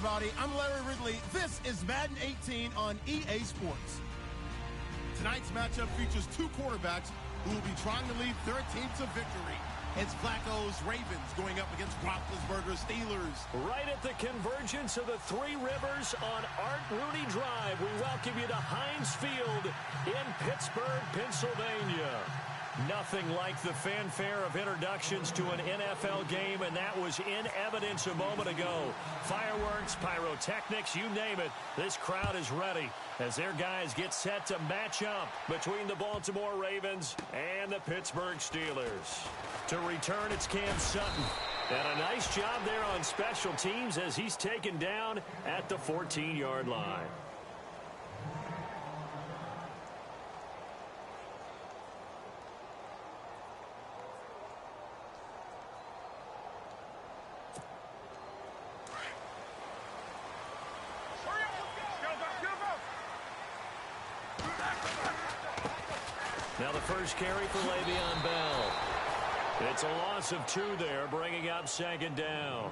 everybody. I'm Larry Ridley. This is Madden 18 on EA Sports. Tonight's matchup features two quarterbacks who will be trying to lead their team to victory. It's Flacco's Ravens going up against Roethlisberger's Steelers. Right at the convergence of the Three Rivers on Art Rooney Drive, we welcome you to Heinz Field in Pittsburgh, Pennsylvania. Nothing like the fanfare of introductions to an NFL game, and that was in evidence a moment ago. Fireworks, pyrotechnics, you name it. This crowd is ready as their guys get set to match up between the Baltimore Ravens and the Pittsburgh Steelers. To return, it's Cam Sutton. And a nice job there on special teams as he's taken down at the 14-yard line. Now the first carry for Le'Veon Bell. It's a loss of 2 there, bringing up second down.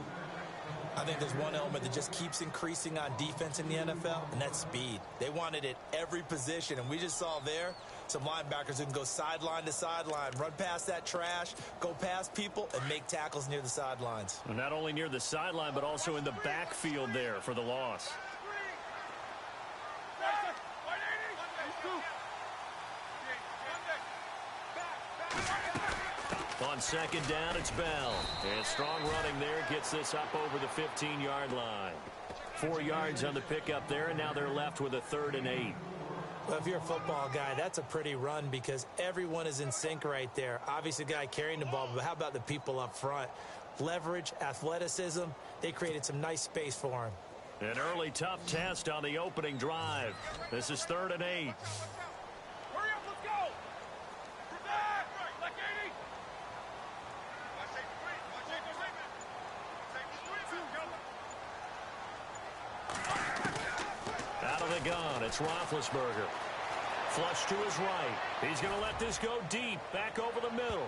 I think there's one element that just keeps increasing on defense in the NFL, and that's speed. They want it at every position, and we just saw there some linebackers who can go sideline to sideline, run past that trash, go past people, and make tackles near the sidelines. Well, not only near the sideline, but also in the backfield there for the loss. On second down, it's Bell. And strong running there gets this up over the 15-yard line. 4 yards on the pickup there, and now they're left with a 3rd and 8. Well, if you're a football guy, that's a pretty run because everyone is in sync right there. Obviously, the guy carrying the ball, but how about the people up front? Leverage, athleticism, they created some nice space for him. An early tough test on the opening drive. This is 3rd and 8. Out of the gun, it's Roethlisberger. Flush to his right. He's going to let this go deep, back over the middle.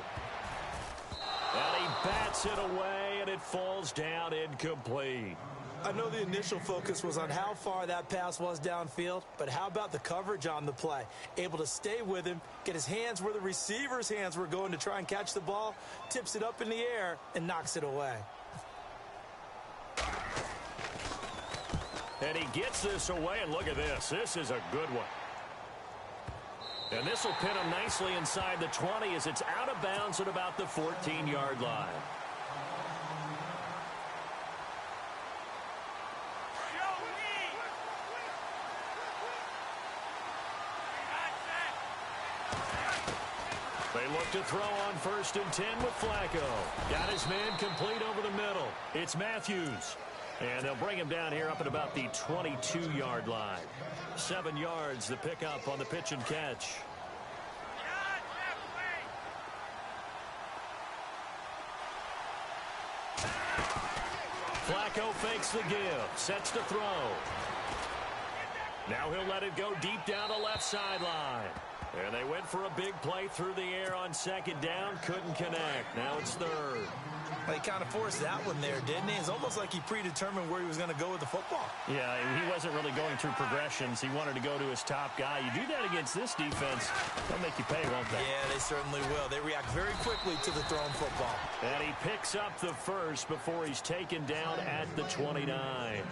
And he bats it away, and it falls down incomplete. I know the initial focus was on how far that pass was downfield, but how about the coverage on the play? Able to stay with him, get his hands where the receiver's hands were going to try and catch the ball, tips it up in the air, and knocks it away. And he gets this away, and look at this. This is a good one. And this will pin him nicely inside the 20 as it's out of bounds at about the 14-yard line. They look to throw on 1st and 10 with Flacco. Got his man complete over the middle. It's Matthews. And they'll bring him down here up at about the 22-yard line. 7 yards, the pickup on the pitch and catch. Flacco fakes the give, sets to throw. Now he'll let it go deep down the left sideline. And they went for a big play through the air on second down. Couldn't connect. Now it's 3rd. Well, he kind of forced that one there, didn't he? It's almost like he predetermined where he was going to go with the football. Yeah, he wasn't really going through progressions. He wanted to go to his top guy. You do that against this defense, they'll make you pay, won't they? Yeah, they certainly will. They react very quickly to the thrown football. And he picks up the first before he's taken down at the 29.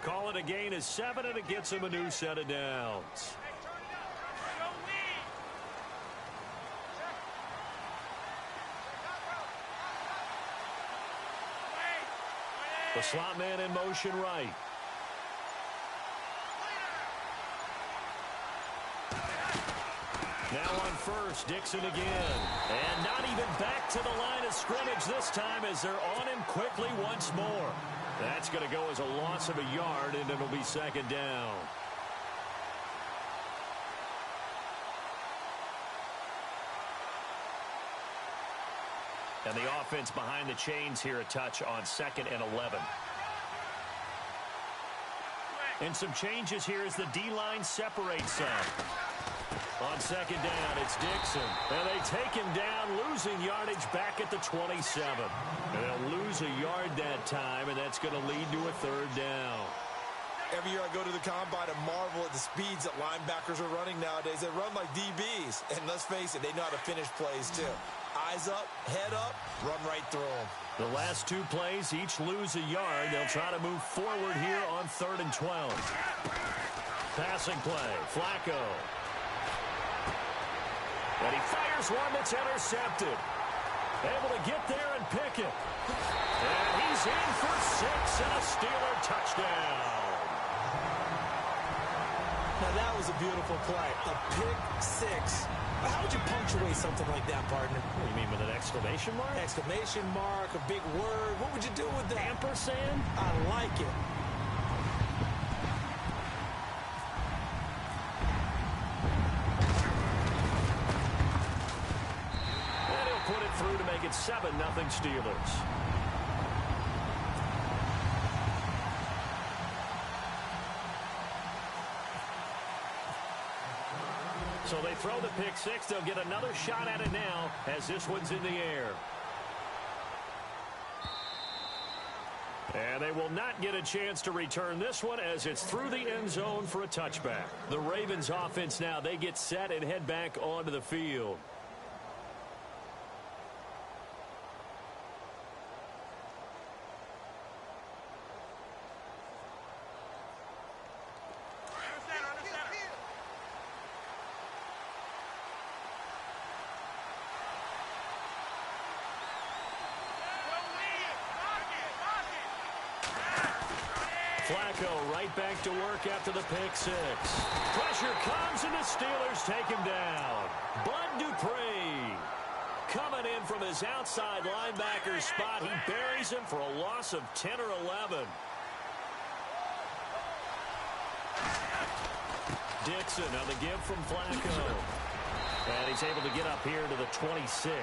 Call it a gain of 7, and it gets him a new set of downs. The slot man in motion right. Now on 1st, Dixon again. And not even back to the line of scrimmage this time as they're on him quickly once more. That's going to go as a loss of a yard, and it'll be 2nd down. And the offense behind the chains here a touch on 2nd and 11. And some changes here as the D-line separates some. On second down, it's Dixon. And they take him down, losing yardage back at the 27. And they'll lose a yard that time, and that's going to lead to a third down. Every year I go to the combine and marvel at the speeds that linebackers are running nowadays. They run like DBs. And let's face it, they know how to finish plays too. Eyes up, head up, run right through them. The last two plays each lose a yard. They'll try to move forward here on 3rd and 12. Passing play, Flacco. And he fires one that's intercepted. Able to get there and pick it. And he's in for 6 and a Steeler touchdown. Now that was a beautiful play. A pick 6. How would you punctuate something like that, partner? What do you mean, with an exclamation mark? Exclamation mark, a big word. What would you do with that? Ampersand? I like it. And he'll put it through to make it 7-0 Steelers. So they throw the pick 6. They'll get another shot at it now as this one's in the air. And they will not get a chance to return this one as it's through the end zone for a touchback. The Ravens offense now, they get set and head back onto the field. Flacco right back to work after the pick 6. Pressure comes and the Steelers take him down. Bud Dupree coming in from his outside linebacker spot. He buries him for a loss of 10 or 11. Dixon on the give from Flacco. And he's able to get up here to the 26.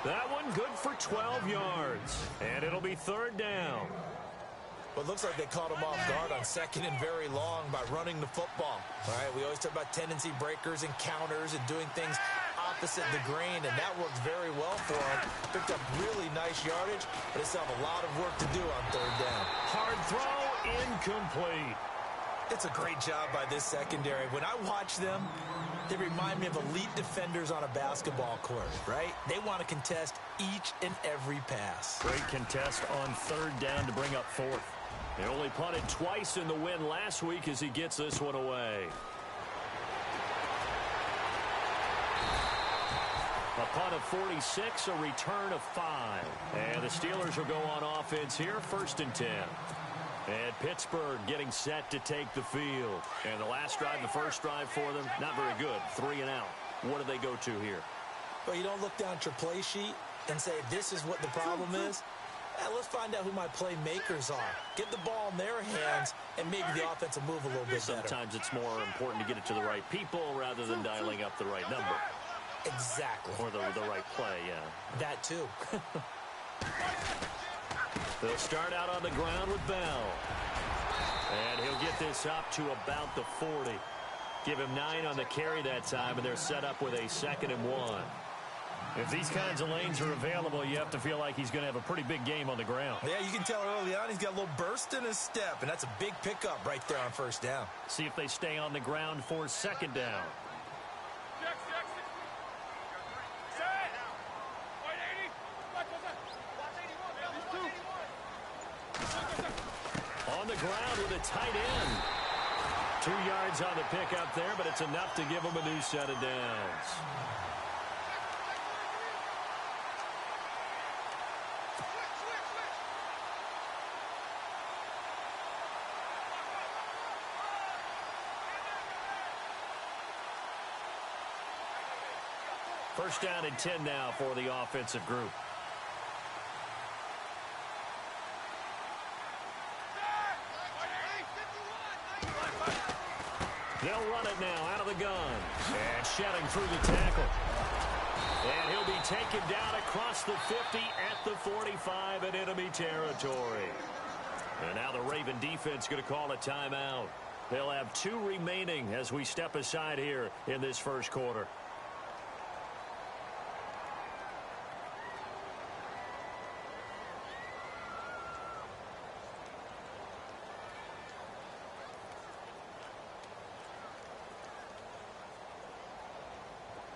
That one good for 12 yards. And it'll be 3rd down. Well, it looks like they caught him off guard on 2nd and very long by running the football. All right, we always talk about tendency breakers and counters and doing things opposite the grain, and that worked very well for him. Picked up really nice yardage, but they still have a lot of work to do on 3rd down. Hard throw, incomplete. It's a great job by this secondary. When I watch them, they remind me of elite defenders on a basketball court, right? They want to contest each and every pass. Great contest on 3rd down to bring up 4th. They only punted twice in the win last week as he gets this one away. A punt of 46, a return of 5. And the Steelers will go on offense here, 1st and 10. And Pittsburgh getting set to take the field. And the last drive, the first drive for them, not very good. 3 and out. What do they go to here? Well, you don't look down at your play sheet and say, this is what the problem is. Let's find out who my playmakers are. Get the ball in their hands, and maybe the offense will move a little bit better. Sometimes it's more important to get it to the right people rather than dialing up the right number. Exactly. Or the right play, yeah. That too. They'll start out on the ground with Bell. And he'll get this up to about the 40. Give him 9 on the carry that time, and they're set up with a 2nd and 1. If these kinds of lanes are available, you have to feel like he's going to have a pretty big game on the ground. Yeah, you can tell early on he's got a little burst in his step, and that's a big pickup right there on 1st down. See if they stay on the ground for 2nd down. On the ground with a tight end. 2 yards on the pickup there, but it's enough to give him a new set of downs. First down and 10 now for the offensive group. They'll run it now out of the gun. And shedding through the tackle. And he'll be taken down across the 50 at the 45 in enemy territory. And now the Raven defense going to call a timeout. They'll have 2 remaining as we step aside here in this first quarter.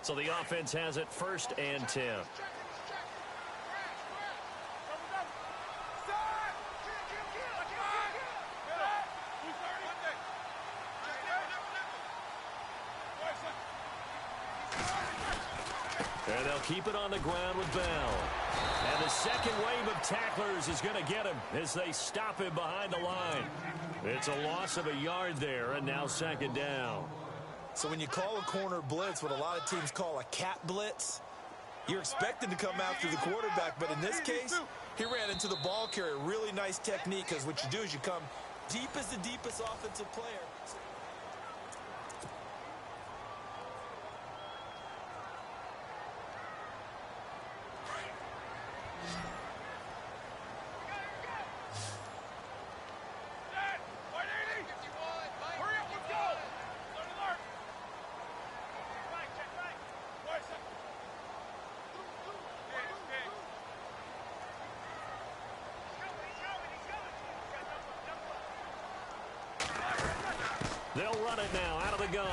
So the offense has it 1st and 10. And they'll keep it on the ground with Bell. And the second wave of tacklers is going to get him as they stop him behind the line. It's a loss of a yard there, and now 2nd down. So when you call a corner blitz, what a lot of teams call a cat blitz, you're expected to come after the quarterback. But in this case, he ran into the ball carrier. Really nice technique, because what you do is you come deep as the deepest offensive player. They'll run it now out of the gun.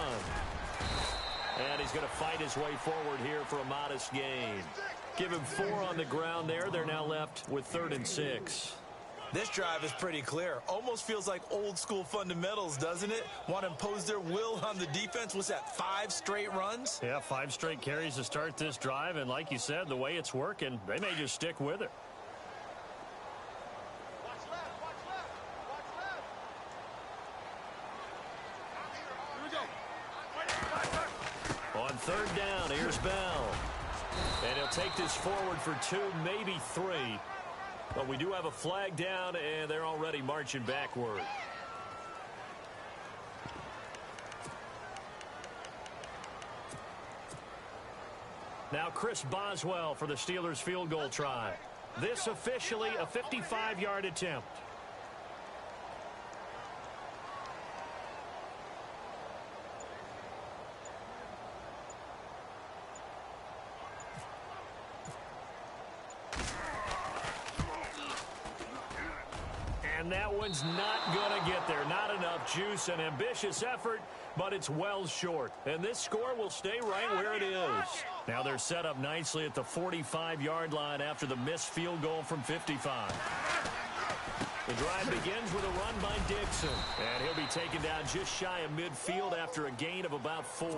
And he's going to fight his way forward here for a modest gain. Give him 4 on the ground there. They're now left with 3rd and 6. This drive is pretty clear. Almost feels like old school fundamentals, doesn't it? Want to impose their will on the defense. What's that, 5 straight runs? Yeah, 5 straight carries to start this drive. And like you said, the way it's working, they may just stick with it. On 3rd down, here's Bell. And he'll take this forward for 2, maybe 3. But we do have a flag down, and they're already marching backward. Now Chris Boswell for the Steelers field goal try. This officially a 55-yard attempt. And that one's not going to get there. Not enough juice. An ambitious effort, but it's well short. And this score will stay right where it is. Now they're set up nicely at the 45-yard line after the missed field goal from 55. The drive begins with a run by Dixon. And he'll be taken down just shy of midfield after a gain of about 4.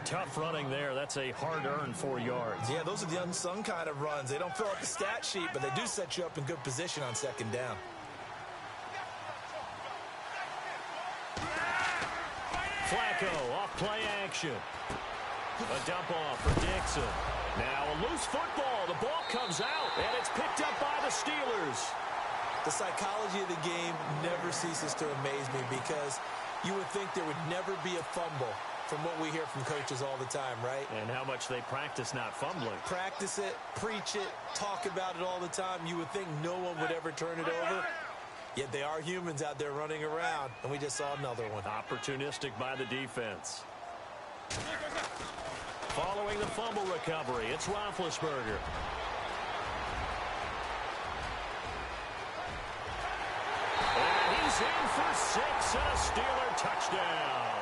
Tough running there. That's a hard-earned 4 yards. Yeah, those are the unsung kind of runs. They don't fill up the stat sheet, but they do set you up in good position on 2nd down. Flacco off play action. A dump off for Dixon. Now a loose football. The ball comes out, and it's picked up by the Steelers. The psychology of the game never ceases to amaze me, because you would think there would never be a fumble from what we hear from coaches all the time, right? And how much they practice not fumbling. Practice it, preach it, talk about it all the time. You would think no one would ever turn it over. Yet they are humans out there running around, and we just saw another one. Opportunistic by the defense. Following the fumble recovery, it's Roethlisberger. And he's in for 6 and a Steeler touchdown.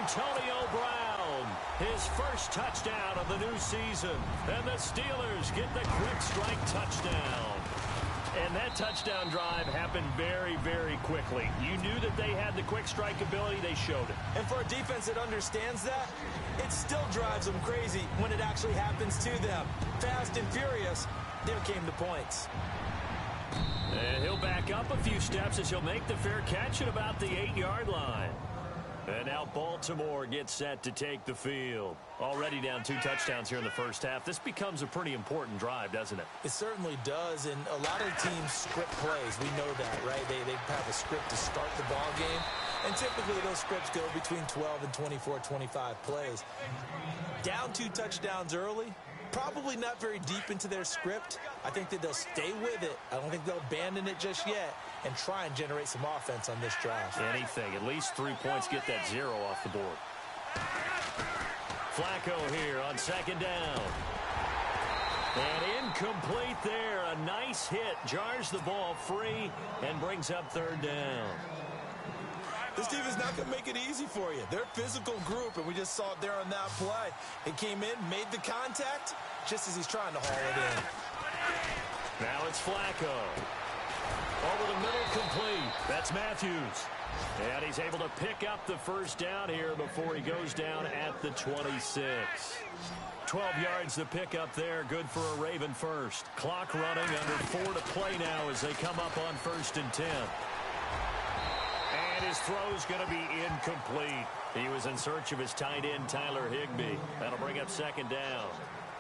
Antonio Brown, his first touchdown of the new season. And the Steelers get the quick strike touchdown. And that touchdown drive happened very, very quickly. You knew that they had the quick strike ability. They showed it. And for a defense that understands that, it still drives them crazy when it actually happens to them. Fast and furious, there came the points. And he'll back up a few steps as he'll make the fair catch at about the 8-yard line. And now Baltimore gets set to take the field. Already down 2 touchdowns here in the first half. This becomes a pretty important drive, doesn't it? It certainly does, and a lot of teams script plays. We know that, right? They have a script to start the ball game, and typically those scripts go between 12 and 24, 25 plays. Down 2 touchdowns early, Probably not very deep into their script. I think that they'll stay with it. I don't think they'll abandon it just yet and try and generate some offense on this drive. Anything. At least 3 points. Get that 0 off the board. Flacco here on second down. And incomplete there. A nice hit. Jars the ball free and brings up third down. This team is not going to make it easy for you. They're a physical group, and we just saw it there on that play. It came in, made the contact, just as he's trying to haul it in. Now it's Flacco. Over the middle, complete. That's Matthews. And he's able to pick up the first down here before he goes down at the 26. 12 yards to pick up there. Good for a Raven first. Clock running, under 4 to play now as they come up on 1st and 10. And his throw's going to be incomplete. He was in search of his tight end, Tyler Higbee. That'll bring up second down.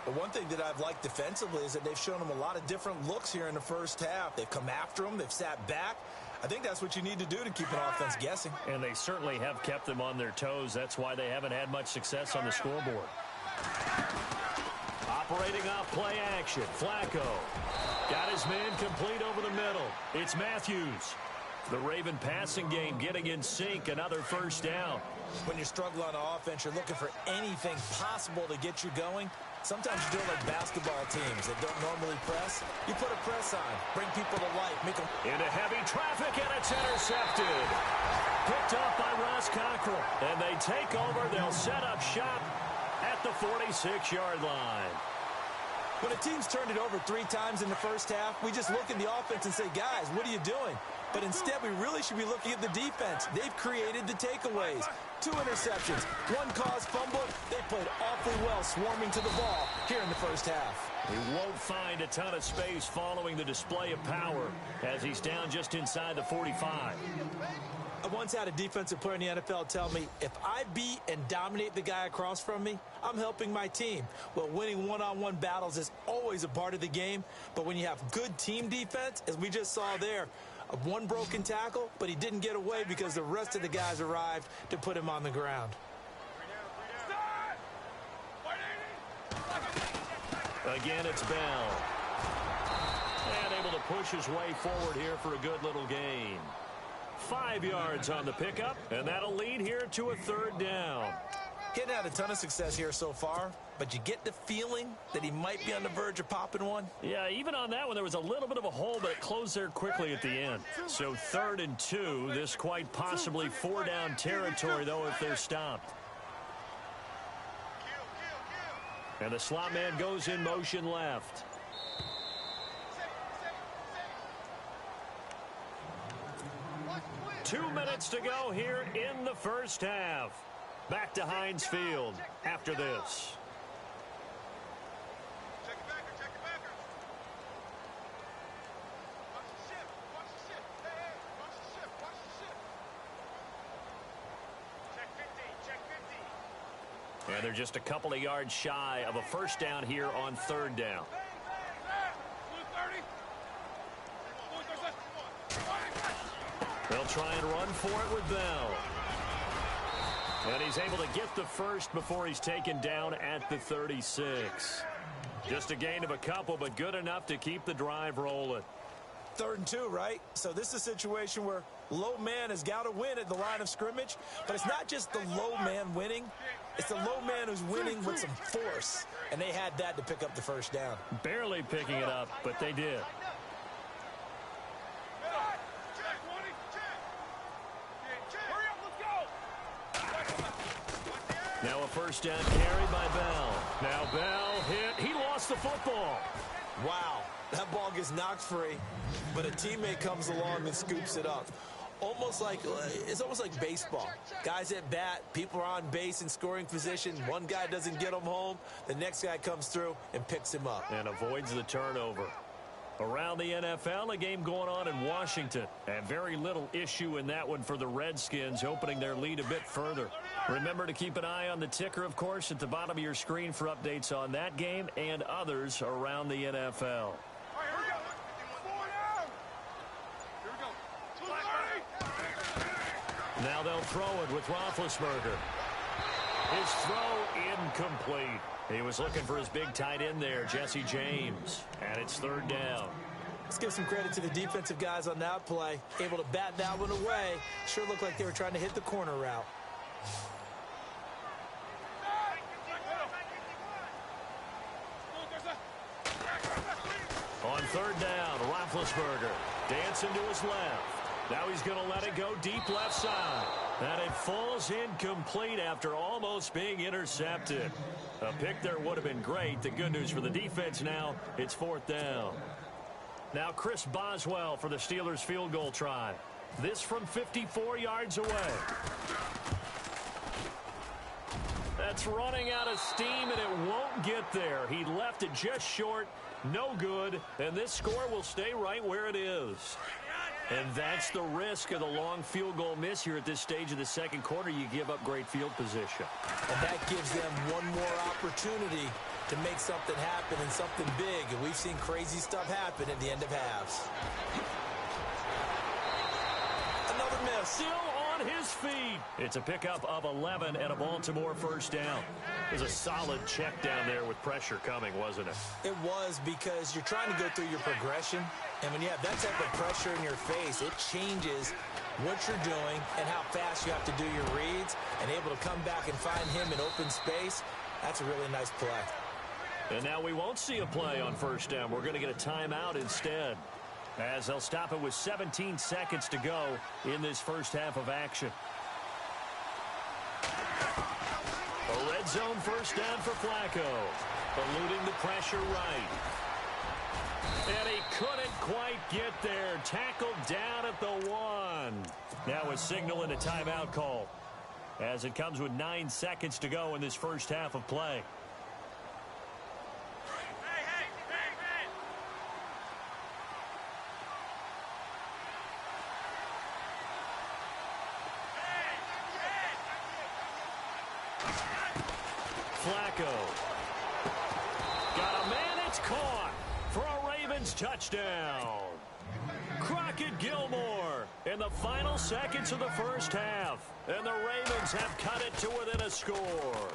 But one thing that I've liked defensively is that they've shown him a lot of different looks here in the first half. They've come after him. They've sat back. I think that's what you need to do to keep an offense guessing. And they certainly have kept them on their toes. That's why they haven't had much success on the scoreboard. Operating off play action. Flacco got his man complete over the middle. It's Matthews. The Raven passing game getting in sync. Another first down. When you're struggling on offense, you're looking for anything possible to get you going. Sometimes you do it like basketball teams that don't normally press. You put a press on, bring people to life, make them... Into heavy traffic, and it's intercepted. Picked up by Ross Cockrell. And they take over. They'll set up shop at the 46-yard line. When a team's turned it over 3 times in the first half, we just look at the offense and say, guys, what are you doing? But instead, we really should be looking at the defense. They've created the takeaways. 2 interceptions, 1 caused fumble. They played awfully well swarming to the ball here in the first half. He won't find a ton of space following the display of power as he's down just inside the 45. I once had a defensive player in the NFL tell me, if I beat and dominate the guy across from me, I'm helping my team. Well, winning one-on-one battles is always a part of the game, but when you have good team defense, as we just saw there, 1 broken tackle, but he didn't get away because the rest of the guys arrived to put him on the ground. Again, it's Bell. And able to push his way forward here for a good little gain. 5 yards on the pickup, and that'll lead here to a third down. He hadn't had a ton of success here so far, but you get the feeling that he might be on the verge of popping one. Yeah, even on that one, there was a little bit of a hole, but it closed there quickly at the end. So 3rd and 2, this quite possibly 4-down territory, though, if they're stopped. And the slot man goes in motion left. Two minutes to go here in the first half. Back to Heinz Field after this. And they're just a couple of yards shy of a first down here on 3rd down. They'll try and run for it with Bell. And he's able to get the first before he's taken down at the 36. Just a gain of a couple, but good enough to keep the drive rolling. 3rd and 2, right? So this is a situation where low man has got to win at the line of scrimmage, but it's not just the low man winning. It's the low man who's winning with some force, and they had that to pick up the first down. Barely picking it up, but they did. Now a first down carry by Bell. Now Bell hit. He lost the football. Wow, that ball gets knocked free, but a teammate comes along and scoops it up. It's almost like baseball. Guys at bat, people are on base in scoring position. One guy doesn't get him home. The next guy comes through and picks him up. And avoids the turnover. Around the NFL, a game going on in Washington. And very little issue in that one for the Redskins, opening their lead a bit further. Remember to keep an eye on the ticker, of course, at the bottom of your screen for updates on that game and others around the NFL. Now they'll throw it with Roethlisberger. His throw incomplete. He was looking for his big tight end there, Jesse James. And it's third down. Let's give some credit to the defensive guys on that play. Able to bat that one away. Sure looked like they were trying to hit the corner route. On third down, Roethlisberger dancing to his left. Now he's going to let it go deep left side. And it falls incomplete after almost being intercepted. A pick there would have been great. The good news for the defense now, it's fourth down. Now Chris Boswell for the Steelers field goal try. This from 54 yards away. That's running out of steam, and it won't get there. He left it just short. No good. And this score will stay right where it is. And that's the risk of the long field goal miss here at this stage of the second quarter. You give up great field position. And that gives them one more opportunity to make something happen and something big. And we've seen crazy stuff happen at the end of halves. Another miss. Still on his feet. It's a pickup of 11 and a Baltimore first down. It was a solid check down there with pressure coming, wasn't it? It was, because you're trying to go through your progression. And when you have that type of pressure in your face, it changes what you're doing and how fast you have to do your reads. And able to come back and find him in open space, that's a really nice play. And now we won't see a play on first down. We're going to get a timeout instead, as they'll stop it with 17 seconds to go in this first half of action. A red zone first down for Flacco. Eluding the pressure right. And he couldn't quite get there. Tackled down at the 1. Now a signal and a timeout call, as it comes with 9 seconds to go in this first half of play. Flacco. Got a man, it's caught for a Ravens touchdown. Crockett Gilmore in the final seconds of the first half. And the Ravens have cut it to within a score.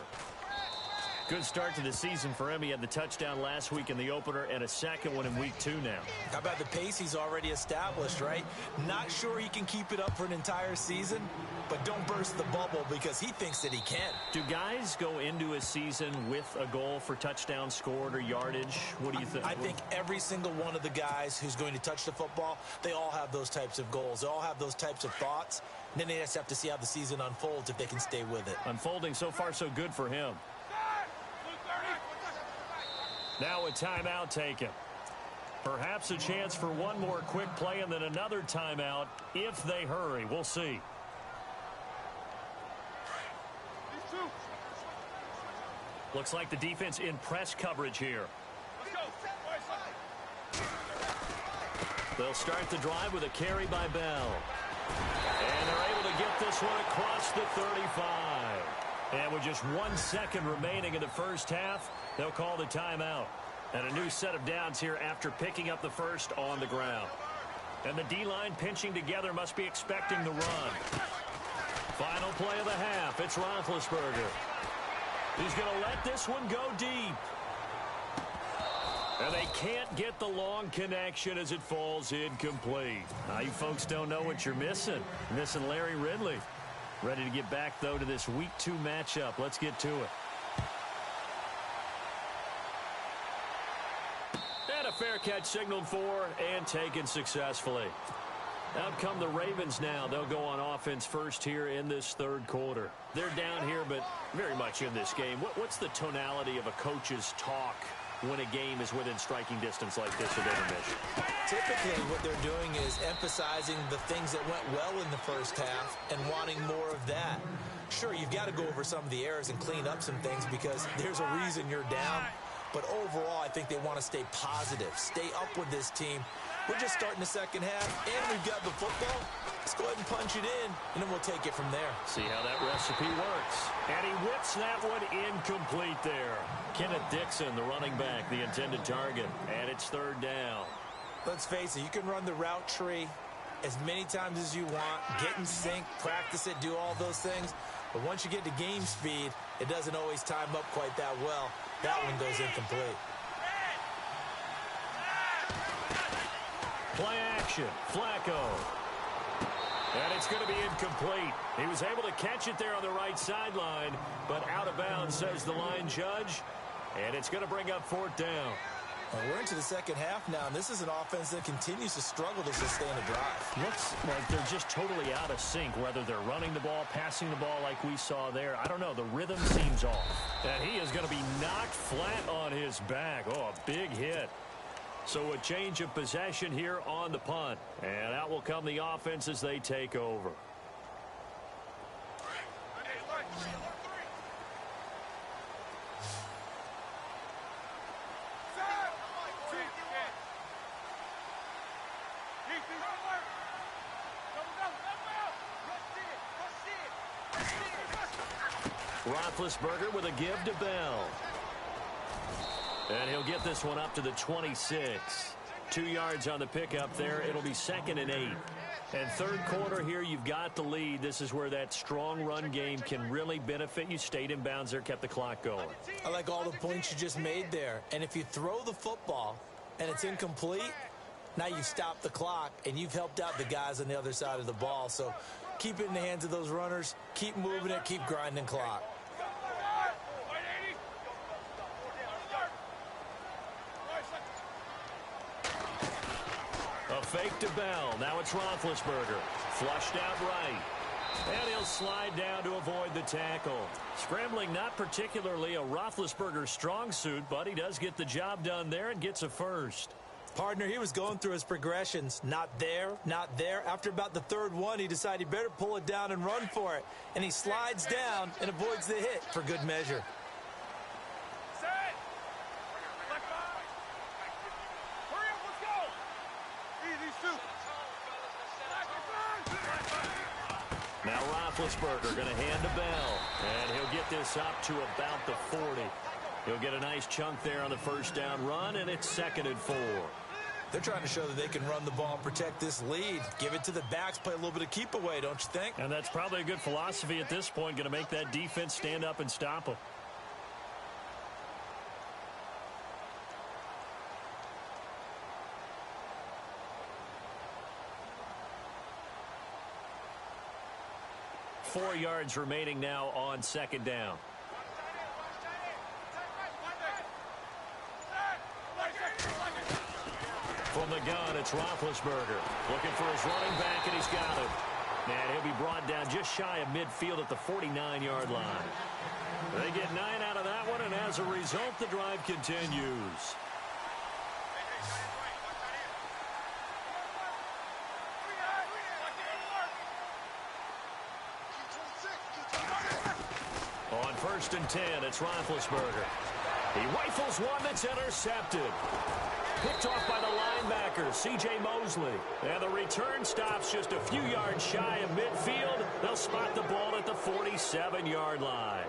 Good start to the season for him. He had the touchdown last week in the opener and a second one in week 2 now. How about the pace he's already established, right? Not sure he can keep it up for an entire season, but don't burst the bubble because he thinks that he can. Do guys go into a season with a goal for touchdown scored or yardage? What do you think? I think every single one of the guys who's going to touch the football, they all have those types of goals. They all have those types of thoughts. And then they just have to see how the season unfolds if they can stay with it. Unfolding so far so good for him. Now a timeout taken. Perhaps a chance for one more quick play and then another timeout if they hurry. We'll see. Looks like the defense in press coverage here. They'll start the drive with a carry by Bell. And they're able to get this one across the 35. And with just 1 second remaining in the first half, they'll call the timeout. And a new set of downs here after picking up the first on the ground. And the D-line pinching together must be expecting the run. Final play of the half. It's Roethlisberger. He's going to let this one go deep. And they can't get the long connection as it falls incomplete. Now, you folks don't know what you're missing. Missing Larry Ridley. Ready to get back, though, to this Week 2 matchup. Let's get to it. And a fair catch signaled for and taken successfully. Out come the Ravens now. They'll go on offense first here in this third quarter. They're down here, but very much in this game. What's the tonality of a coach's talk when a game is within striking distance like this at intermission? Typically, what they're doing is emphasizing the things that went well in the first half and wanting more of that. Sure, you've got to go over some of the errors and clean up some things because there's a reason you're down. But overall, I think they want to stay positive, stay up with this team. We're just starting the second half, and we've got the football. Let's go ahead and punch it in, and then we'll take it from there. See how that recipe works. And he whips that one incomplete there. Kenneth Dixon, the running back, the intended target. And it's third down. Let's face it, you can run the route tree as many times as you want, get in sync, practice it, do all those things. But once you get to game speed, it doesn't always time up quite that well. That one goes incomplete. Play action. Flacco. And it's going to be incomplete. He was able to catch it there on the right sideline, but out of bounds, says the line judge. And it's going to bring up 4th down. And we're into the second half now, and this is an offense that continues to struggle to sustain a drive. Looks like they're just totally out of sync, whether they're running the ball, passing the ball like we saw there. I don't know. The rhythm seems off. And he is going to be knocked flat on his back. Oh, a big hit. So a change of possession here on the punt. And out will come the offense as they take over. Roethlisberger with a give to Bell. And he'll get this one up to the 26. 2 yards on the pickup there. It'll be 2nd and 8. And third quarter here, you've got the lead. This is where that strong run game can really benefit you. Stayed in bounds there, kept the clock going. I like all the points you just made there. And if you throw the football and it's incomplete, now you've stopped the clock and you've helped out the guys on the other side of the ball. So keep it in the hands of those runners. Keep moving it. Keep grinding clock. A fake to Bell. Now it's Roethlisberger. Flushed out right. And he'll slide down to avoid the tackle. Scrambling not particularly a Roethlisberger strong suit, but he does get the job done there and gets a first. Partner, he was going through his progressions. Not there, not there. After about the third one, he decided he better pull it down and run for it. And he slides down and avoids the hit for good measure. Now Roethlisberger going to hand to Bell. And he'll get this up to about the 40. He'll get a nice chunk there on the first down run, and it's 2nd and 4. They're trying to show that they can run the ball and protect this lead. Give it to the backs, play a little bit of keep away, don't you think? And that's probably a good philosophy at this point, going to make that defense stand up and stop them. Four yards remaining now on 2nd down. From the gun, it's Roethlisberger. Looking for his running back, and he's got him. And he'll be brought down just shy of midfield at the 49-yard line. They get 9 out of that one, and as a result, the drive continues. On 1st and 10, it's Roethlisberger. He rifles one that's intercepted. Picked off by the linebacker, C.J. Mosley. And the return stops just a few yards shy of midfield. They'll spot the ball at the 47-yard line.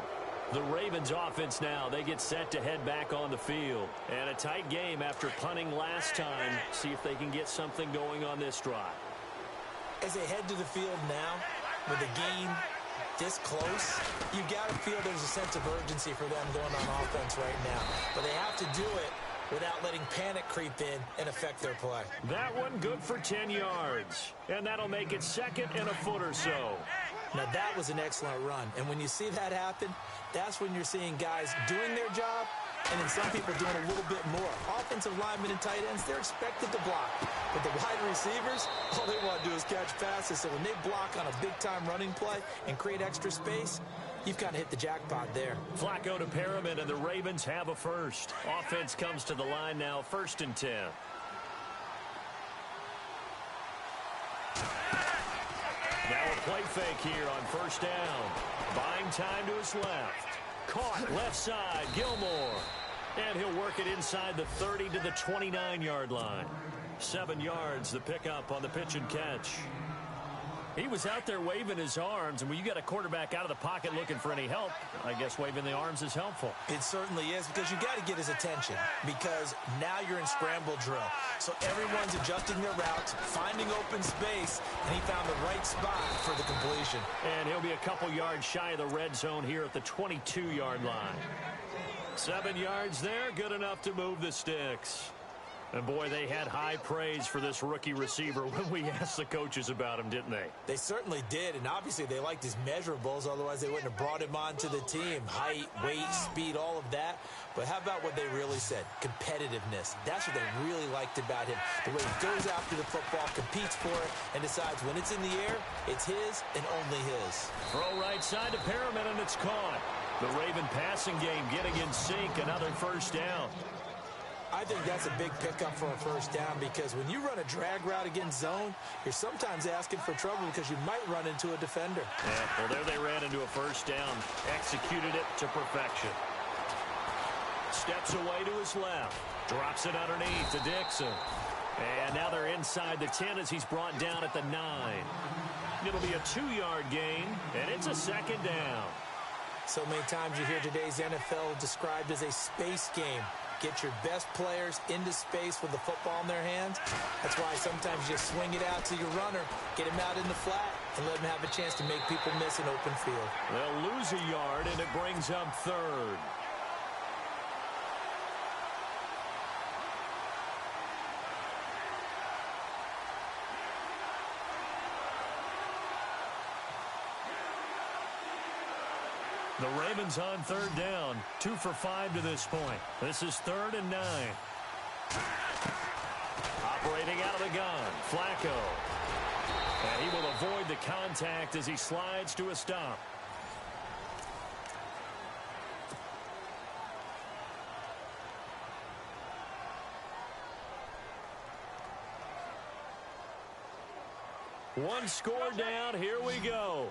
The Ravens offense now, they get set to head back on the field. And a tight game after punting last time. See if they can get something going on this drive. As they head to the field now, with the game this close, you got to feel there's a sense of urgency for them going on offense right now. But they have to do it without letting panic creep in and affect their play. That one good for 10 yards. And that'll make it 2nd and a foot or so. Now that was an excellent run. And when you see that happen, that's when you're seeing guys doing their job and then some people doing a little bit more. Offensive linemen and tight ends, they're expected to block. But the wide receivers, all they want to do is catch passes. So when they block on a big-time running play and create extra space, you've kind of hit the jackpot there. Flacco to Perriman, and the Ravens have a first. Offense comes to the line now, 1st and 10. Now a play fake here on 1st down. Buying time to his left. Caught left side, Gilmore. And he'll work it inside the 30 to the 29-yard line. 7 yards, the pickup on the pitch and catch. He was out there waving his arms, and when you got a quarterback out of the pocket looking for any help, I guess waving the arms is helpful. It certainly is, because you got to get his attention, because now you're in scramble drill. So everyone's adjusting their routes, finding open space, and he found the right spot for the completion. And he'll be a couple yards shy of the red zone here at the 22-yard line. 7 yards there, good enough to move the sticks. And, boy, they had high praise for this rookie receiver when we asked the coaches about him, didn't they? They certainly did, and obviously they liked his measurables, otherwise they wouldn't have brought him onto the team. Height, weight, speed, all of that. But how about what they really said? Competitiveness. That's what they really liked about him. The way he goes after the football, competes for it, and decides when it's in the air, it's his and only his. Throw right side to Perriman, and it's caught. The Raven passing game getting in sync, another first down. I think that's a big pickup for a first down, because when you run a drag route against zone, you're sometimes asking for trouble because you might run into a defender. Yeah, well, there they ran into a first down. Executed it to perfection. Steps away to his left. Drops it underneath to Dixon. And now they're inside the 10 as he's brought down at the 9. It'll be a 2-yard gain, and it's a second down. So many times you hear today's NFL described as a space game. Get your best players into space with the football in their hands. That's why sometimes you just swing it out to your runner, get him out in the flat, and let him have a chance to make people miss an open field. They'll lose a yard, and it brings up third. The Ravens on third down. 2 for 5 to this point. This is 3rd and 9. Operating out of the gun, Flacco. And he will avoid the contact as he slides to a stop. One score down. Here we go.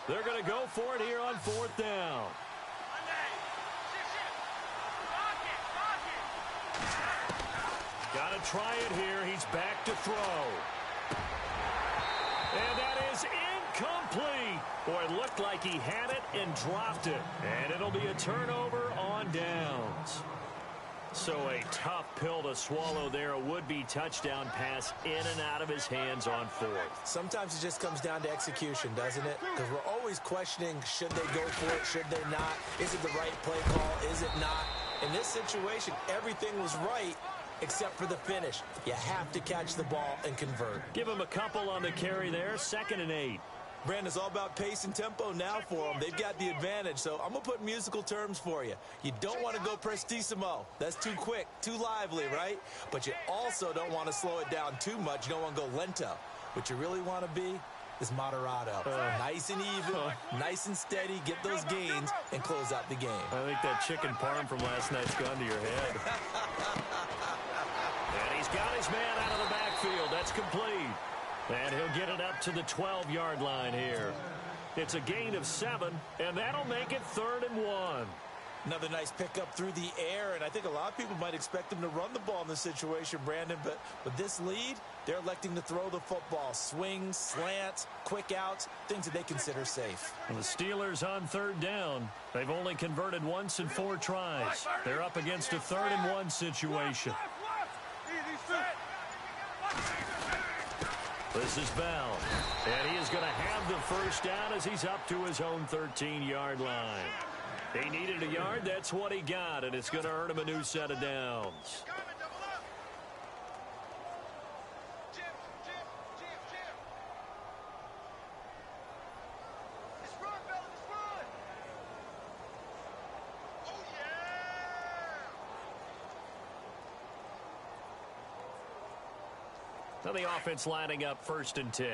They're going to go for it here on 4th down. Got to try it here. He's back to throw. And that is incomplete. Boy, it looked like he had it and dropped it. And it'll be a turnover on downs. So a tough pill to swallow there. A would-be touchdown pass in and out of his hands on 4th. Sometimes it just comes down to execution, doesn't it? Because we're always questioning, should they go for it, should they not? Is it the right play call, is it not? In this situation, everything was right except for the finish. You have to catch the ball and convert. Give him a couple on the carry there. 2nd and 8. Brandon, it's all about pace and tempo now for them. They've got the advantage, so I'm going to put musical terms for you. You don't want to go prestissimo. That's too quick, too lively, right? But you also don't want to slow it down too much. You don't want to go lento. What you really want to be is moderato. Nice and even, nice and steady, get those gains, and close out the game. I think that chicken parm from last night's gone to your head. And he's got his man out of the backfield. That's complete. And he'll get it up to the 12-yard line here. It's a gain of 7, and that'll make it 3rd and 1. Another nice pickup through the air, and I think a lot of people might expect them to run the ball in this situation, Brandon, but with this lead, they're electing to throw the football. Swings, slants, quick outs, things that they consider safe. And the Steelers on 3rd down. They've only converted once in 4 tries. They're up against a 3rd and 1 situation. This is Bell, and he is going to have the first down as he's up to his own 13-yard line. He needed a yard. That's what he got, and it's going to earn him a new set of downs. So the offense lining up 1st and 10.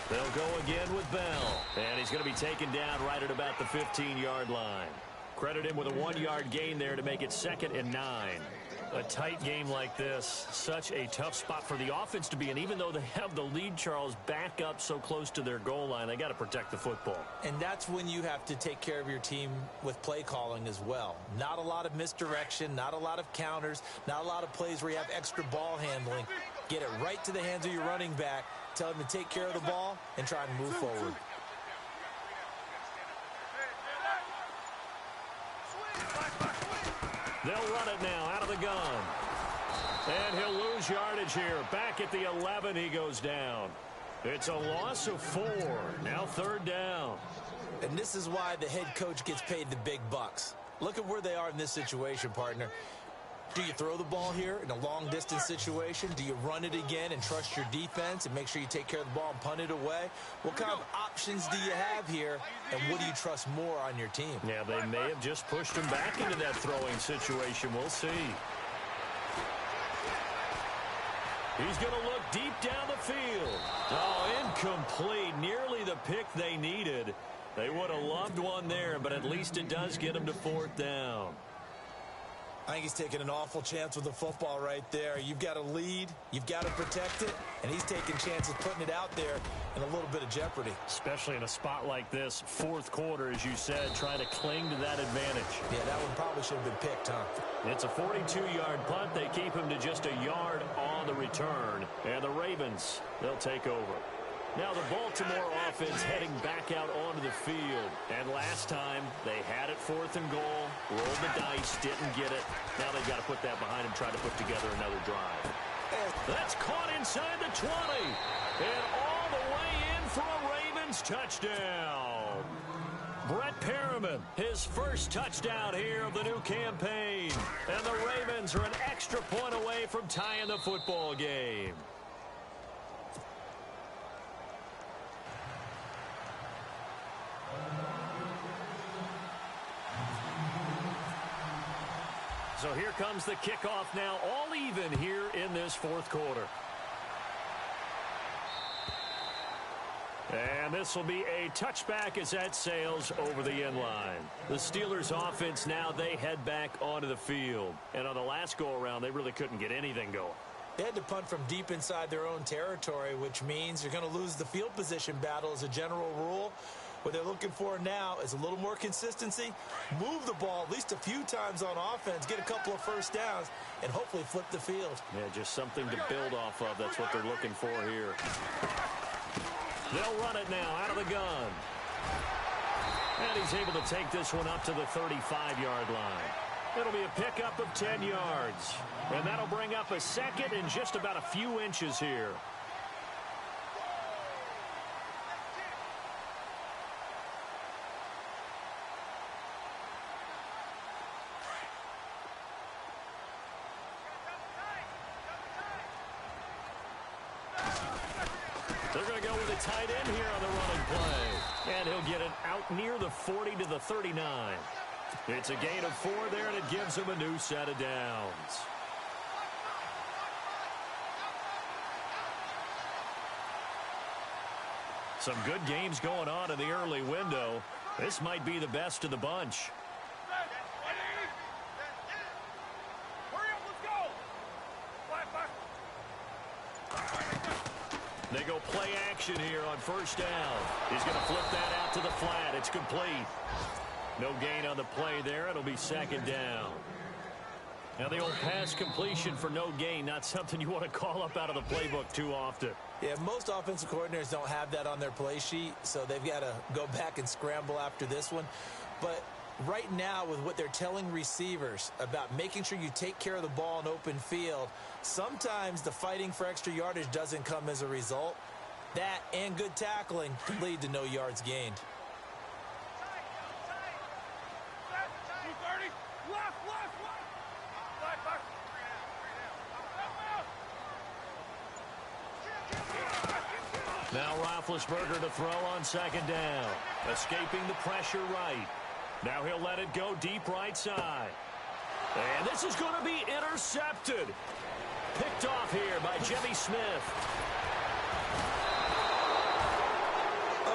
They'll go again with Bell. And he's going to be taken down right at about the 15-yard line. Credit him with a 1-yard gain there to make it 2nd and 9. A tight game like this, such a tough spot for the offense to be in. Even though they have the lead, Charles, back up so close to their goal line, they got to protect the football. And that's when you have to take care of your team with play calling as well. Not a lot of misdirection, not a lot of counters, not a lot of plays where you have extra ball handling. Get it right to the hands of your running back, tell him to take care of the ball, and try and move forward. They'll run it now out of the gun. And he'll lose yardage here. Back at the 11, he goes down. It's a loss of 4. Now 3rd down. And this is why the head coach gets paid the big bucks. Look at where they are in this situation, partner. Do you throw the ball here in a long-distance situation? Do you run it again and trust your defense and make sure you take care of the ball and punt it away? What kind of options do you have here, and what do you trust more on your team? Yeah, they may have just pushed him back into that throwing situation. We'll see. He's going to look deep down the field. Oh, incomplete. Nearly the pick they needed. They would have loved one there, but at least it does get them to 4th down. I think he's taking an awful chance with the football right there. You've got to lead, you've got to protect it, and he's taking chances putting it out there in a little bit of jeopardy. Especially in a spot like this, 4th quarter, as you said, trying to cling to that advantage. Yeah, that one probably should have been picked, huh? It's a 42-yard punt. They keep him to just a yard on the return. And the Ravens, they'll take over. Now the Baltimore offense heading back out onto the field. And last time, they had it 4th and goal, rolled the dice, didn't get it. Now they've got to put that behind them, try to put together another drive. That's caught inside the 20. And all the way in for a Ravens touchdown. Brett Perriman, his first touchdown here of the new campaign. And the Ravens are an extra point away from tying the football game. So here comes the kickoff now, all even here in this 4th quarter. And this will be a touchback as that sails over the end line. The Steelers offense now, they head back onto the field. And on the last go-around, they really couldn't get anything going. They had to punt from deep inside their own territory, which means you're going to lose the field position battle as a general rule. What they're looking for now is a little more consistency, move the ball at least a few times on offense, get a couple of first downs, and hopefully flip the field. Yeah, just something to build off of. That's what they're looking for here. They'll run it now out of the gun. And he's able to take this one up to the 35-yard line. It'll be a pickup of 10 yards. And that'll bring up a 2nd and just about a few inches here. They're going to go with a tight end here on the running play. And he'll get it out near the 40 to the 39. It's a gain of 4 there, and it gives him a new set of downs. Some good games going on in the early window. This might be the best of the bunch. They go play action here on 1st down. He's going to flip that out to the flat. It's complete. No gain on the play there. It'll be 2nd down. Now the old pass completion for no gain, not something you want to call up out of the playbook too often. Yeah, most offensive coordinators don't have that on their play sheet, so they've got to go back and scramble after this one. But right now, with what they're telling receivers about making sure you take care of the ball in open field, sometimes the fighting for extra yardage doesn't come as a result. That and good tackling can lead to no yards gained. Now Roethlisberger to throw on 2nd down. Escaping the pressure right. Now he'll let it go deep right side. And this is going to be intercepted. Picked off here by Jimmy Smith.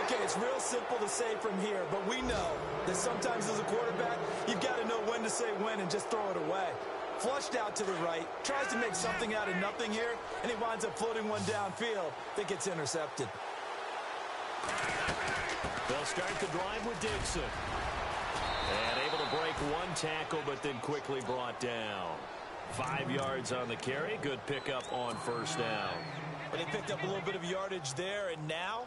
Okay, it's real simple to say from here, but we know that sometimes as a quarterback, you've got to know when to say when and just throw it away. Flushed out to the right, tries to make something out of nothing here, and he winds up floating one downfield that gets intercepted. They'll start the drive with Dixon. And able to break one tackle, but then quickly brought down. 5 yards on the carry. Good pickup on first down. But they picked up a little bit of yardage there, and now,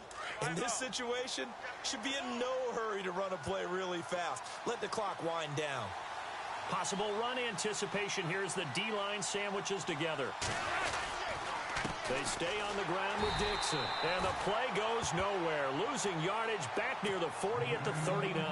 in this situation, should be in no hurry to run a play really fast. Let the clock wind down. Possible run anticipation. Here's the D-line sandwiches together. They stay on the ground with Dixon. And the play goes nowhere. Losing yardage back near the 40 at the 39.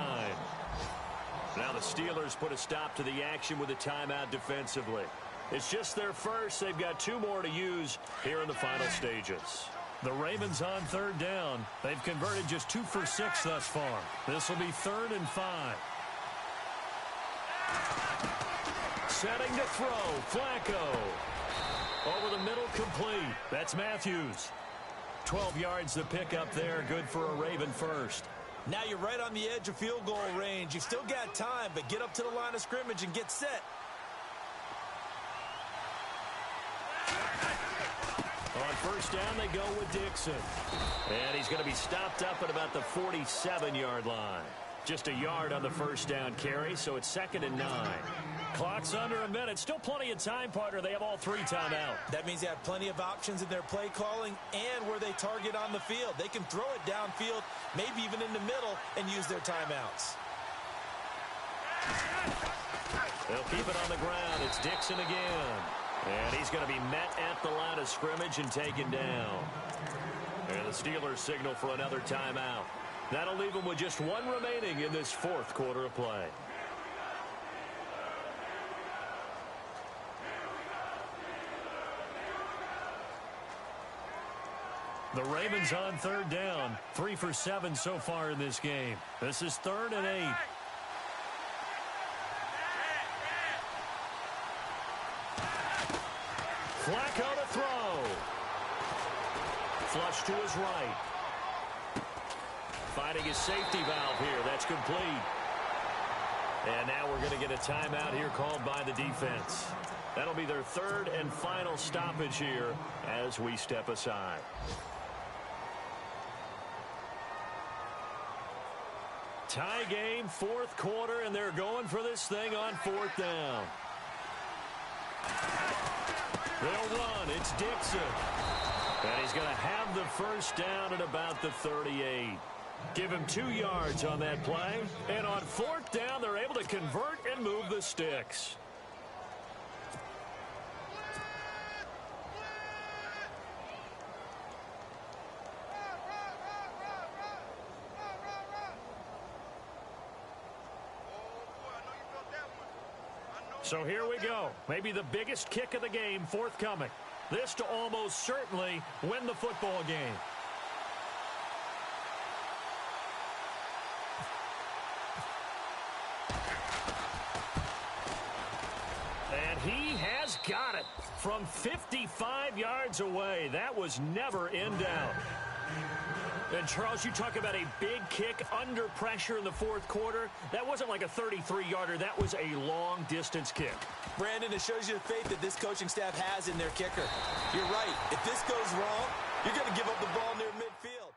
Now the Steelers put a stop to the action with a timeout defensively. It's just their first. They've got 2 more to use here in the final stages. The Ravens on third down. They've converted just 2 for 6 thus far. This will be 3rd and 5. Setting to throw. Flacco. Over the middle, complete. That's Matthews. 12 yards to pick up there. Good for a Raven first. Now you're right on the edge of field goal range. You've still got time, but get up to the line of scrimmage and get set. On first down, they go with Dixon. And he's going to be stopped up at about the 47-yard line. Just a yard on the first down carry, so it's 2nd and 9. Clock's under a minute. Still plenty of time, partner. They have all 3 timeout. That means they have plenty of options in their play calling and where they target on the field. They can throw it downfield, maybe even in the middle, and use their timeouts. They'll keep it on the ground. It's Dixon again. And he's going to be met at the line of scrimmage and taken down. And the Steelers signal for another timeout. That'll leave them with just 1 remaining in this 4th quarter of play. The Ravens on third down. 3 for 7 so far in this game. This is 3rd and 8. Flacco to throw. Flush to his right. Finding his safety valve here. That's complete. And now we're going to get a timeout here called by the defense. That'll be their 3rd and final stoppage here as we step aside. Tie game, 4th quarter, and they're going for this thing on 4th down. They'll run. It's Dixon. And he's going to have the first down at about the 38. Give him 2 yards on that play. And on 4th down, they're able to convert and move the sticks. So here we go. Maybe the biggest kick of the game forthcoming. This to almost certainly win the football game. And he has got it from 55 yards away. That was never in doubt. And, Charles, you talk about a big kick under pressure in the 4th quarter. That wasn't like a 33-yarder. That was a long-distance kick. Brandon, it shows you the faith that this coaching staff has in their kicker. You're right. If this goes wrong, you're going to give up the ball near midfield.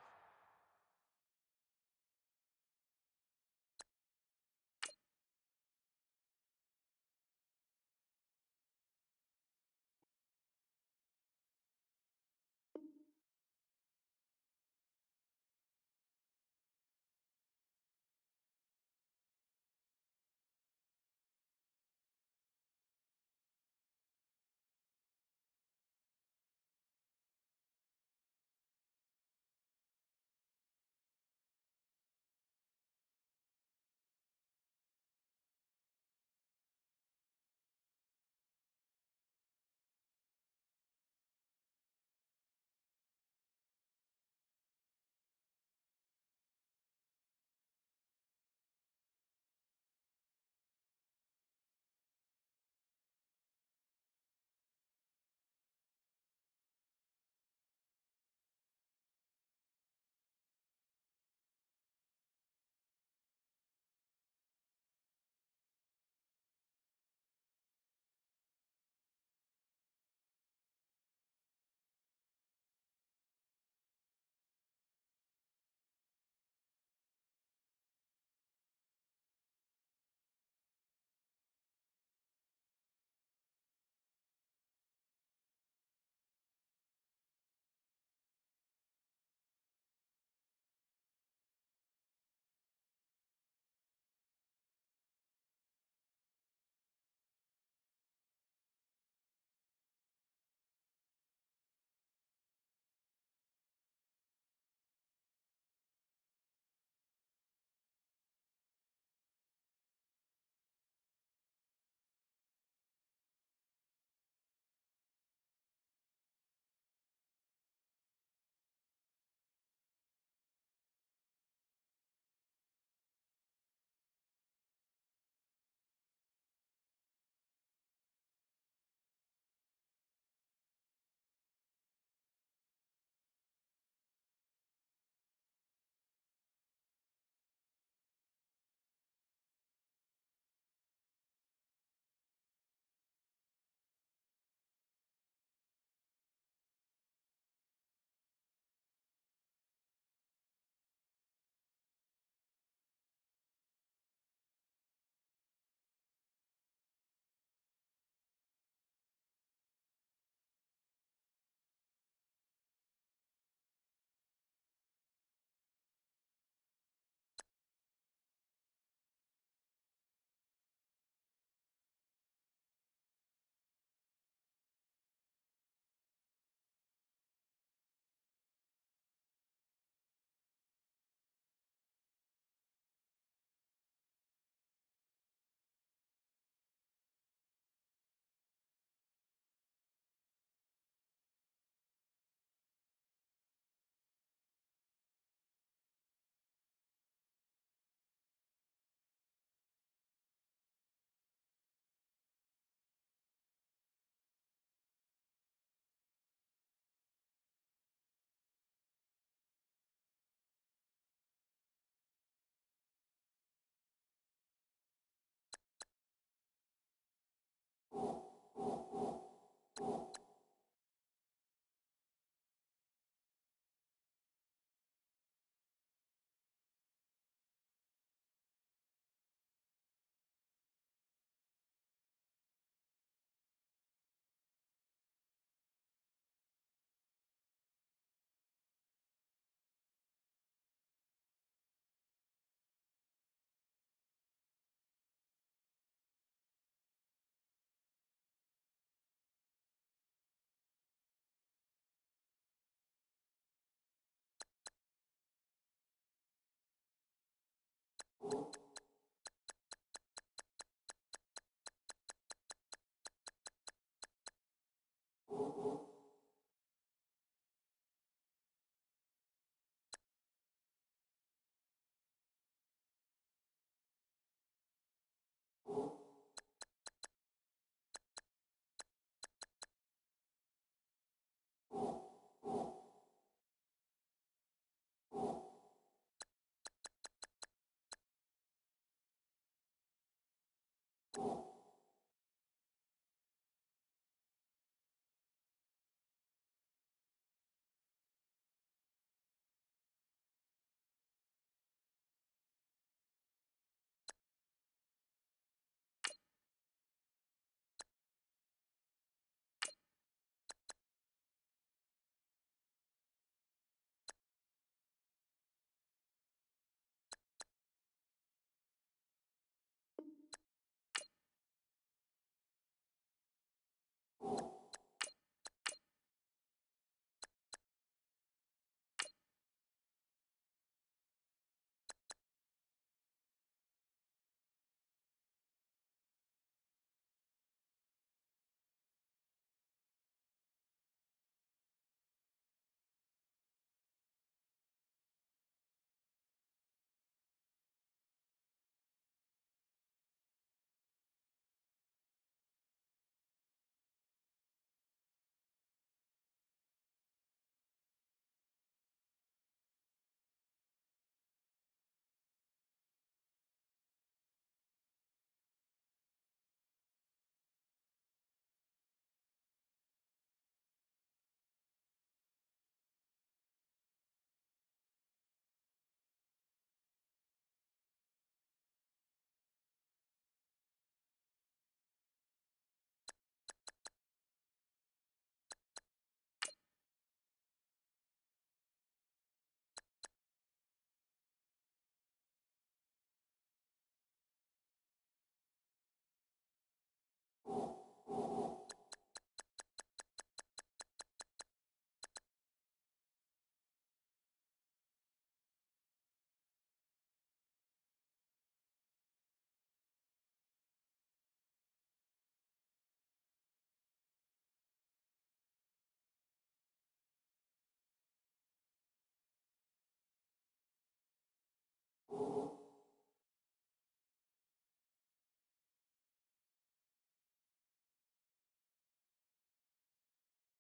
You